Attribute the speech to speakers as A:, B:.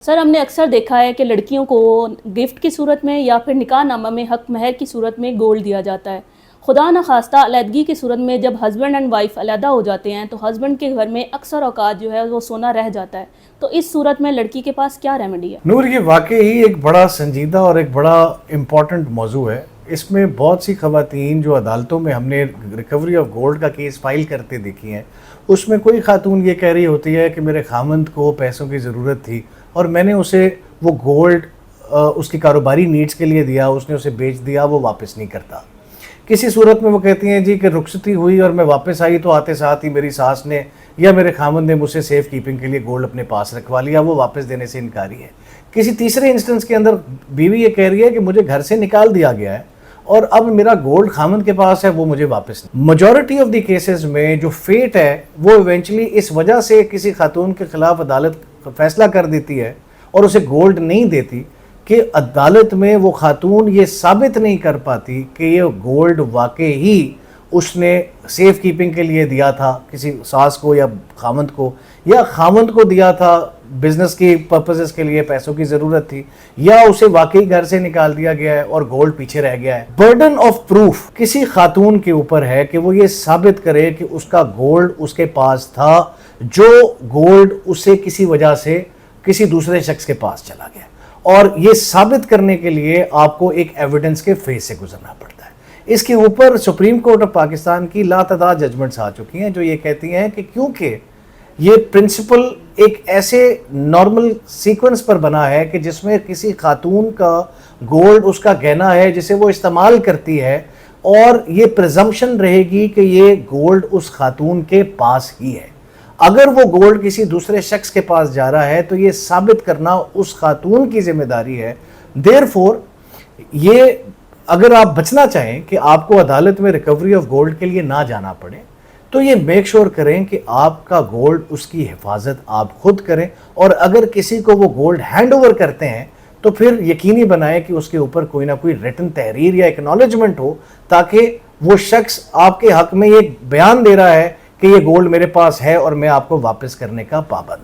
A: سر ہم نے اکثر دیکھا ہے کہ لڑکیوں کو گفٹ کی صورت میں یا پھر نکاح نامہ میں حق مہر کی صورت میں گولڈ دیا جاتا ہے. خدا نخواستہ علیحدگی کی صورت میں جب ہسبینڈ اینڈ وائف علیحدہ ہو جاتے ہیں تو ہسبینڈ کے گھر میں اکثر اوقات جو ہے وہ سونا رہ جاتا ہے. تو اس صورت میں لڑکی کے پاس کیا ریمیڈی ہے؟
B: نور، یہ واقعی ایک بڑا سنجیدہ اور ایک بڑا امپورٹنٹ موضوع ہے. اس میں بہت سی خواتین جو عدالتوں میں ہم نے ریکوری آف گولڈ کا کیس فائل کرتے دیکھی ہیں، اس میں کوئی خاتون یہ کہہ رہی ہوتی ہے کہ میرے خامند کو پیسوں کی ضرورت تھی اور میں نے اسے وہ گولڈ اس کی کاروباری نیڈز کے لیے دیا، اس نے اسے بیچ دیا، وہ واپس نہیں کرتا. کسی صورت میں وہ کہتی ہیں جی کہ رخصتی ہوئی اور میں واپس آئی تو آتے ساتھ ہی میری ساس نے یا میرے خامند نے مجھ سے سیف کیپنگ کے لیے گولڈ اپنے پاس رکھوا لیا، وہ واپس دینے سے انکاری ہے. کسی تیسرے انسٹنس کے اندر بیوی یہ کہہ رہی ہے کہ مجھے گھر سے نکال دیا گیا ہے اور اب میرا گولڈ خامند کے پاس ہے، وہ مجھے واپس نہیں. میجورٹی آف دی کیسز میں جو فیٹ ہے وہ ایونچولی اس وجہ سے کسی خاتون کے خلاف عدالت فیصلہ کر دیتی ہے اور اسے گولڈ نہیں دیتی کہ عدالت میں وہ خاتون یہ ثابت نہیں کر پاتی کہ یہ گولڈ واقعی ہی اس نے سیف کیپنگ کے لیے دیا تھا کسی ساس کو یا خامند کو، یا خامند کو دیا تھا بزنس کی پرپسز کے لیے، پیسوں کی ضرورت تھی، یا اسے واقعی گھر سے نکال دیا گیا ہے اور گولڈ پیچھے رہ گیا ہے. برڈن آف پروف کسی خاتون کے اوپر ہے کہ وہ یہ ثابت کرے کہ اس کا گولڈ اس کے پاس تھا، جو گولڈ اسے کسی وجہ سے کسی دوسرے شخص کے پاس چلا گیا. اور یہ ثابت کرنے کے لیے آپ کو ایک ایویڈنس کے فیز سے گزرنا پڑتا ہے. اس کے اوپر سپریم کورٹ آف پاکستان کی لاتعداد ججمنٹس آ چکی ہیں جو یہ کہتی ہیں کہ کیونکہ یہ پرنسپل ایک ایسے نارمل سیکوینس پر بنا ہے کہ جس میں کسی خاتون کا گولڈ اس کا گہنا ہے جسے وہ استعمال کرتی ہے، اور یہ پریزمپشن رہے گی کہ یہ گولڈ اس خاتون کے پاس ہی ہے. اگر وہ گولڈ کسی دوسرے شخص کے پاس جا رہا ہے تو یہ ثابت کرنا اس خاتون کی ذمہ داری ہے. دیئرفور یہ اگر آپ بچنا چاہیں کہ آپ کو عدالت میں ریکوری آف گولڈ کے لیے نہ جانا پڑے تو یہ میک شور کریں کہ آپ کا گولڈ اس کی حفاظت آپ خود کریں، اور اگر کسی کو وہ گولڈ ہینڈ اوور کرتے ہیں تو پھر یقینی بنائیں کہ اس کے اوپر کوئی نہ کوئی ریٹن تحریر یا اکنالجمنٹ ہو، تاکہ وہ شخص آپ کے حق میں یہ بیان دے رہا ہے کہ یہ گولڈ میرے پاس ہے اور میں آپ کو واپس کرنے کا پابند